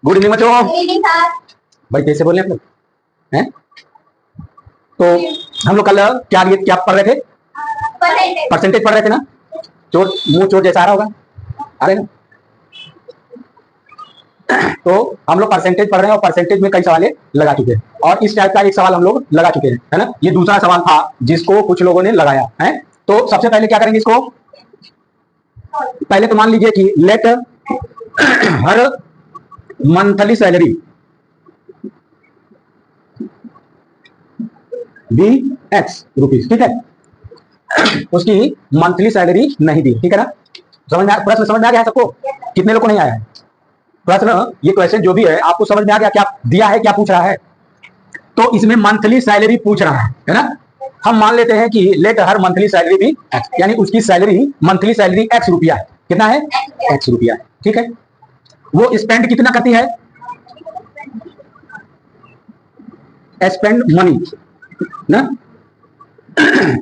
Good evening बच्चों। Good evening sir. भाई कैसे बोल रहे हैं आप लोग हैं? तो हम लोग कल क्या पढ़ रहे थे? परसेंटेज पढ़ रहे थे ना। चोर मुंह चोर जैसा आ रहा होगा, आ रहे ना। तो हम लोग परसेंटेज पढ़ रहे हैं और परसेंटेज में कई सवाल लगा चुके हैं और इस टाइप का एक सवाल हम लोग लगा चुके हैं, है ना। ये दूसरा सवाल था जिसको कुछ लोगों ने लगाया है। तो सबसे पहले क्या करेंगे इसको, पहले तो मान लीजिए कि let her monthly salary be X rupees, ठीक है। उसकी मंथली सैलरी नहीं दी, ठीक है ना। समझ में प्रश्न समझ में आ गया है सबको? कितने लोगों को नहीं आया है प्रश्न? ये क्वेश्चन जो भी है आपको समझ में आ गया क्या दिया है, क्या पूछ रहा है? तो इसमें मंथली सैलरी पूछ रहा है ना। हम मान लेते हैं कि लेट हर मंथली सैलरी भी एक्स, यानी उसकी सैलरी मंथली सैलरी एक्स रुपया है। कितना है? एक्स रुपया है, ठीक है। वो स्पेंड कितना करती है? स्पेंड मनी ना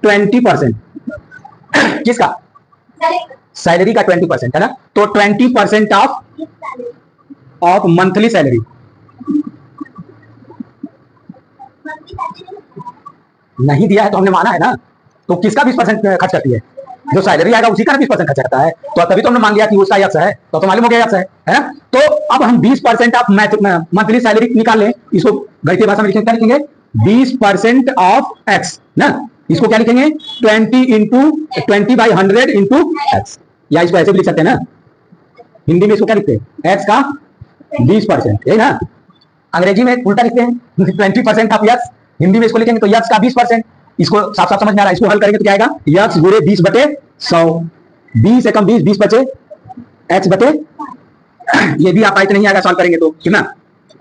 20%। किसका? सैलरी का 20%, है ना। तो 20% ऑफ मंथली सैलरी नहीं दिया है तो हमने माना है ना। तो किसका 20% खर्च करती है? जो सैलरी आएगा उसी का 20% खर्च करता है। तो तभी तो हमने मान लिया कि उसका एक्स है, तो मालूम हो गया एक्स है ना। तो अब हम 20% ऑफ मंथली सैलरी निकाल लें। इसको गणितीय भाषा में लिखेंगे, क्या लिखेंगे? 20% ऑफ एक्स ना। इसको क्या लिखेंगे? 20/100 इंटू एक्स, या इसको ऐसे भी लिख सकते हैं ना। हिंदी में इसको क्या लिखते हैं? एक्स का 20%, है ना। अंग्रेजी में उल्टा लिखते हैं 20% ऑफ एक्स। हिंदी में इसको लिखेंगे तो एक्स का 20%। इसको साफ साफ समझ में आ रहा है। इसको हल करेंगे तो क्या आएगा? एक्स गुणे 20/100। 20 एकम 20, 20 बचे एक्स बटे, ये भी आप नहीं आएगा सॉल्व करेंगे तो कितना?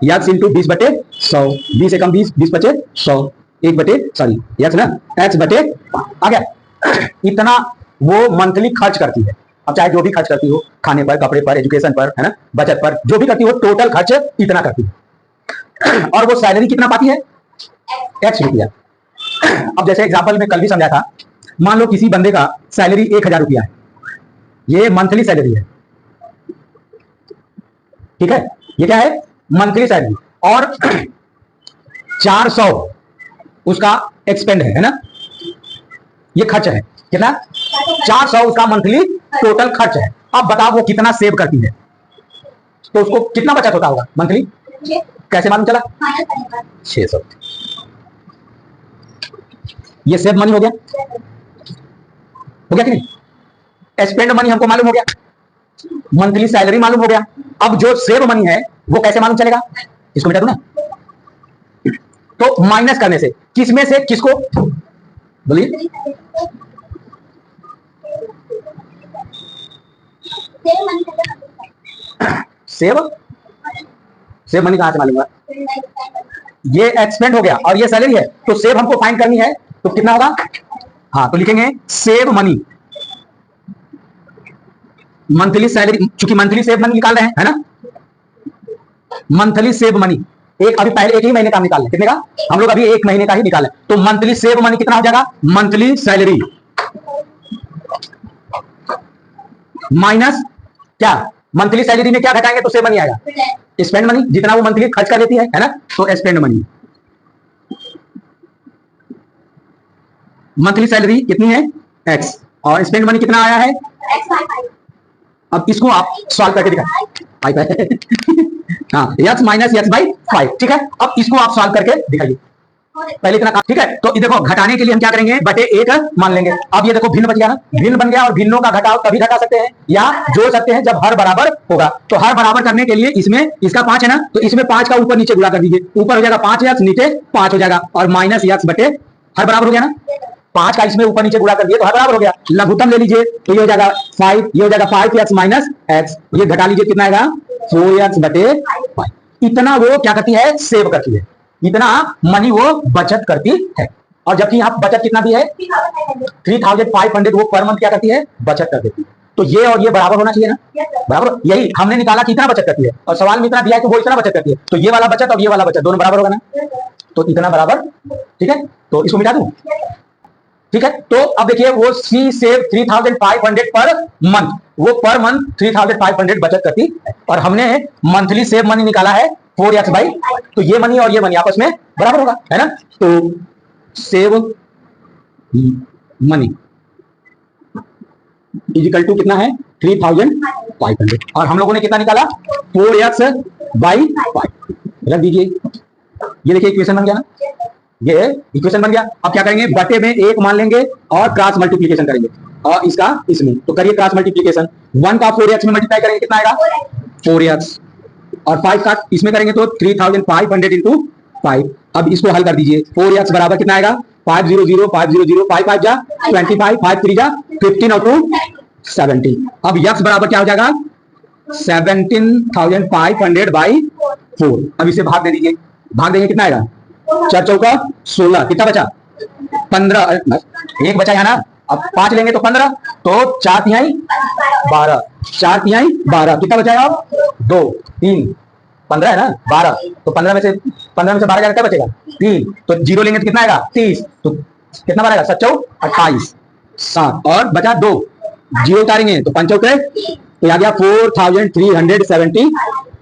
X into 20/100। 20 एकम 20, 20 बचे 100, 1/, एक्स ना, एक्स बटे आ गया। इतना वो मंथली खर्च करती है। अब चाहे जो भी खर्च करती हो, खाने पर, कपड़े पर, एजुकेशन पर, है ना, बचत पर, जो भी करती हो, टोटल खर्च इतना करती है। और वो सैलरी कितना पाती है? एक्स रुपया। अब जैसे एग्जांपल में कल भी समझा था, मान लो किसी बंदे का सैलरी 1000 रुपया है, ये मंथली सैलरी है, ठीक है। ये क्या है? Monthly salary. और 400 उसका एक्सपेंड है ना, ये खर्च है। कितना? 400 उसका मंथली टोटल खर्च है। अब बताओ वो कितना सेव करती है, तो उसको कितना बचत होता होगा मंथली? कैसे मालूम चला? 600। ये सेव मनी हो गया कि नहीं? स्पेंड मनी हमको मालूम हो गया, मंथली सैलरी मालूम हो गया। अब जो सेव मनी है वो कैसे मालूम चलेगा? इसको मिटा दो ना। तो माइनस करने से, किसमें से किसको? बोलिए। सेव मनी कहां से मालूम हुआ? ये एक्सपेंड हो गया और ये सैलरी है, तो सेव हमको फाइंड करनी है, तो कितना होगा? हाँ, तो लिखेंगे सेव मनी मंथली सैलरी, चूंकि मंथली सेव मनी निकाल रहे हैं, है ना। मंथली सेव मनी अभी पहले 1 ही महीने का निकाल लें। कितने का? हम लोग अभी 1 महीने का ही निकालें। तो मंथली सेव मनी कितना हो जाएगा? मंथली सैलरी माइनस क्या? मंथली सैलरी में क्या घटाएंगे तो सेव मनी आएगा? स्पेंड मनी, जितना वो मंथली खर्च कर लेती है ना। तो स्पेंड मनी, मंथली सैलरी कितनी है? एक्स, और स्पेंड मनी कितना आया है? अब इसको आप सॉल्व करके दिखाइए। हाँ, एक्स माइनस एक्स बाई 5, ठीक है। अब इसको आप सॉल्व करके दिखाइए पहले इतना, ठीक है। तो देखो, घटाने के लिए हम क्या करेंगे? बटे 1 मान लेंगे। अब ये देखो भिन्न बच गया ना, भिन्न बन गया, और भिन्नों का घटाव तभी घटा सकते हैं या जोड़ सकते हैं जब हर बराबर होगा। तो हर बराबर करने के लिए इसमें इसका 5 है ना, तो इसमें 5 का ऊपर नीचे गुणा कर दीजिए। ऊपर हो जाएगा 5 एक्स, नीचे 5 हो जाएगा, और माइनस एक्स बटे हर बराबर हो गया ना। 5 का इसमें ऊपर नीचे गुणा कर दिए तो हर बराबर हो गया। लघुत्तम ले लीजिए तो ये हो जाएगा 5, ये हो जाएगा 5x माइनस एक्स, ये घटा लीजिए कितना आएगा? 4x बटे 5। इतना वो क्या करती है? सेव करती है। इतना मनी वो बचत करती है। और जबकि यहाँ बचत कितना भी है? 3500 वो पर मंथ क्या करती है? बचत कर देती है। तो ये और ये बराबर होना चाहिए ना, बराबर। यही हमने निकाला कि इतना बचत करती है, और सवाल में इतना दिया है तो वो इतना बचत करती है। तो ये वाला बचत और ये वाला बचत दोनों बराबर होगा ना, तो इतना बराबर, ठीक है। तो इसको मिटा दूं, ठीक है। तो अब देखिए वो सी सेव 3500 पर मंथ, वो पर मंथ 3500 बचत करती है, और हमने मंथली सेव मनी निकाला है 4x बाई, तो ये मनी और ये मनी आपस में बराबर होगा, है ना। तो सेव मनी इजिकल टू कितना है 3500, और हम लोगों ने कितना निकाला 4x बाई 5, रख दीजिए। ये देखिए इक्वेशन बन गया ना, ये इक्वेशन बन गया। अब क्या करेंगे, बटे में एक मान लेंगे और क्रॉस मल्टीप्लीकेशन करेंगे, और इसका इसमें, तो करिए क्रॉस मल्टीप्लीकेशन। 1 का 4x में मल्टीप्लाई करेंगे कितना आएगा 4x, और 5 का इसमें करेंगे तो 3500 इंटू 5। अब इसको हल कर दीजिए, 4x बराबर कितना आएगा 500 500 5 5 जा 25 5 3 जा 15 और 2 70। अब x बराबर क्या हो जाएगा 17,500 बाई 4। अब इसे भाग दे दीजिए, भाग देंगे कितना आएगा 4 चौका 16, कितना बचा 15, एक बचा है ना। अब 5 लेंगे तो 15, तो 4 तिहाई 12, 4 तिहाई 12, कितना बचा अब 2 3 15 है ना 12, तो 15 में से 12 जाएगा, क्या बचेगा 3, तो 0 लेंगे तो कितना आएगा 30, तो कितना बनेगा 7 चौ 28 7, और बचा 2, 0 उतारेंगे तो 5 चौके, तो आ गया 4370।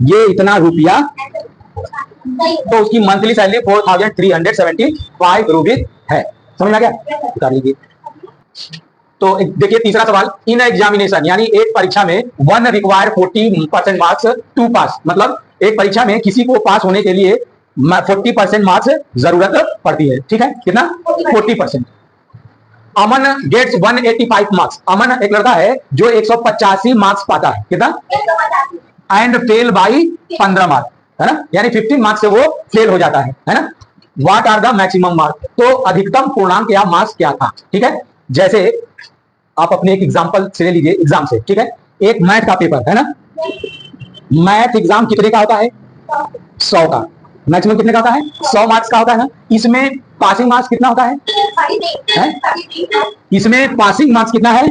ये इतना रुपया, तो उसकी मंथली सैलरी 4375 रुपीज है। समझ में आ गया, उतार लीजिए। तो देखिए तीसरा सवाल, इन एग्जामिनेशन यानी एक परीक्षा में 1 रिक्वायर 40% मार्क्स टू पास, मतलब एक परीक्षा में किसी को पास होने के लिए 40% मार्क्स जरूरत पड़ती है, ठीक है, कितना 40%। अमन गेट्स 185 मार्क्स, अमन एक लड़का है जो 185 मार्क्स पाता है, कितना एंड फेल बाई 15 मार्क्स, है ना, यानी 15 मार्क्स से वो फेल हो जाता है ना। What are the maximum marks, तो अधिकतम पूर्णांक या मार्क्स क्या था, ठीक है। जैसे आप अपने एक एग्जांपल से ले लीजिए, एग्जाम से, ठीक है, एक मैथ का पेपर है ना, मैथ एग्जाम कितने का होता है 100 का, मैक्सिमम कितने का होता है 100 मार्क्स का होता है ना। इसमें पासिंग मार्क्स कितना होता है? इसमें पासिंग मार्क्स कितना है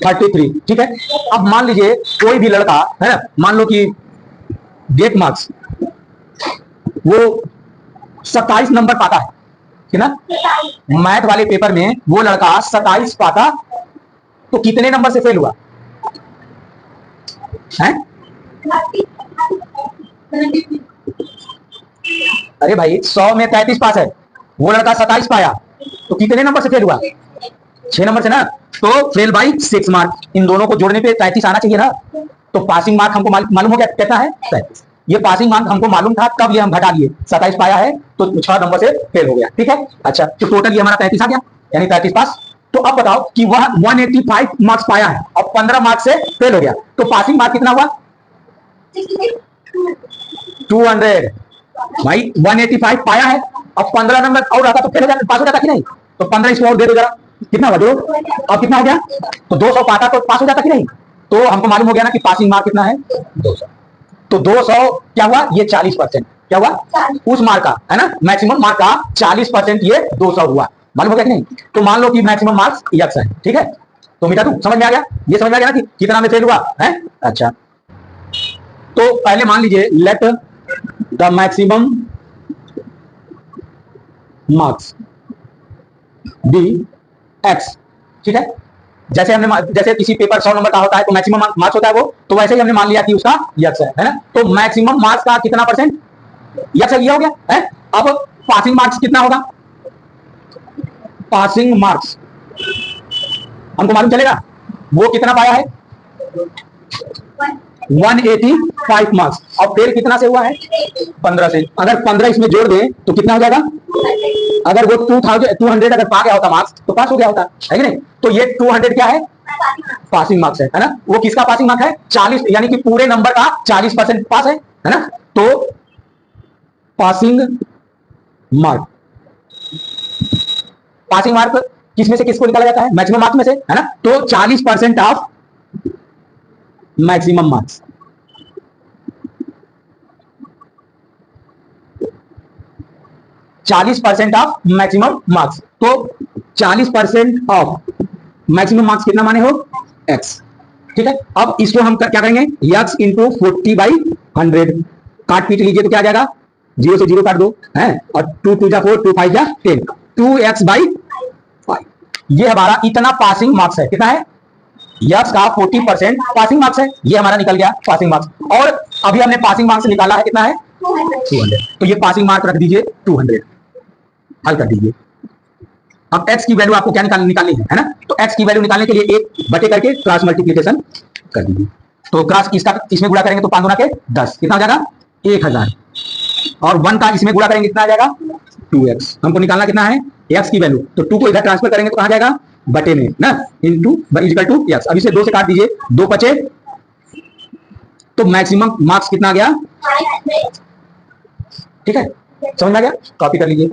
33, ठीक है। अब मान लीजिए कोई भी लड़का है ना, मान लो कि गेट मार्क्स वो 27 नंबर पाता है, ठीक ना, मैथ वाले पेपर में वो लड़का 27 पाता, तो कितने नंबर से फेल हुआ है? अरे भाई 100 में 33 पास है, वो लड़का 27 पाया, तो कितने नंबर से फेल हुआ 6 नंबर से ना, तो फेल बाई 6 मार्क। इन दोनों को जोड़ने पे 33 आना चाहिए ना, तो पासिंग मार्क हमको मालूम हो गया कितना है 33। ये पासिंग मार्क हमको मालूम था, कब ये हम घटा लिए 27 पाया है तो 6 नंबर से फेल हो गया, ठीक है। अच्छा, तो टोटल ये हमारा 33 आ गया, यानी 33 पास। तो अब बताओ कि वह 185 मार्क्स पाया है और 15 मार्क्स से फेल हो गया, तो पासिंग मार्क कितना हुआ 200। भाई 185 पाया है, अब 15 नंबर और रहता तो फेल हो जाता, पास हो जाता कि नहीं, तो 15 इसको और दे दो जरा, कितना हुआ 2, अब कितना हो गया, तो 200 पाता तो पास हो जाता कि नहीं। तो हमको मालूम हो गया ना कि पासिंग मार्क कितना है 200, तो 200 क्या हुआ, ये 40%, क्या हुआ उस मार्क का, है ना, मैक्सिमम मार्क का 40% ये 200 हुआ, मालूम हो गया कि नहीं। तो मान लो कि मैक्सिमम मार्क्स x है, ठीक है। तो मीठा तू समझ में आ गया, ये समझ में आ गया ना कि कितना में फेल हुआ है। अच्छा, तो पहले मान लीजिए let the maximum marks be x, ठीक है। जैसे किसी पेपर 100 नंबर का होता है तो मैक्सिमम मार्क्स होता है वो, तो वैसे ही हमने मान लिया कि उसका x है ना। तो मैक्सिमम मार्क्स का कितना परसेंट x है, ये हो गया है। अब पासिंग मार्क्स कितना होगा, पासिंग मार्क्स हमको मालूम चलेगा वो कितना पाया है 185 मार्क्स, और फेल कितना से हुआ है 15 से। अगर 15 इसमें जोड़ दें तो कितना हो जाएगा, अगर वो 200 अगर पा गया होता मार्क्स तो पास हो गया होता, है कि नहीं। तो ये 200 क्या है पासिंग मार्क्स है ना। वो किसका पासिंग मार्क है 40, यानी कि पूरे नंबर का 40% पास है ना। तो पासिंग मार्क, पासिंग मार्क किसमें से किसको निकाला जाता है मैक्सिमम मार्क्स में से, है ना। तो 40% of maximum marks, of maximum marks. तो 40% ऑफ मैक्सिमम मार्क्स कितना माने हो x, ठीक है। अब इसको हम क्या करेंगे x इंटू 40/100, काट पीट लीजिए तो क्या आ जाएगा जीरो से जीरो काट दो है, और 2 2 जा 4, 2 5 जा 10, 2x/5। ये हमारा इतना पासिंग मार्क्स है। कितना है? यक्स का 40% पासिंग मार्क्स है। ये हमारा निकल गया पासिंग मार्क्स। और अभी हमने पासिंग मार्क्स निकाला है, कितना है? 200। तो ये पासिंग मार्क रख दीजिए 200, हल कर दीजिए। अब x की वैल्यू आपको क्या निकालनी है ना? तो x की वैल्यू निकालने के लिए 1 बटे करके क्रॉस मल्टीप्लिकेशन कर दीजिए। तो क्रॉस इसका इसमें गुणा करेंगे तो 5 गुना के 10, कितना हो जाएगा? 1000। और 1 का इसमें गुणा करेंगे कितना आ जाएगा? 2x। हमको निकालना कितना है? x की वैल्यू। तो 2 को इधर ट्रांसफर करेंगे तो कहां जाएगा? बटे में ना, इनटू इक्वल टू x। अब इसे 2 से काट दीजिए, 2 बचे, तो मैक्सिमम मार्क्स कितना आ गया? 500। ठीक है, समझ में आ गया? कॉपी कर लीजिए।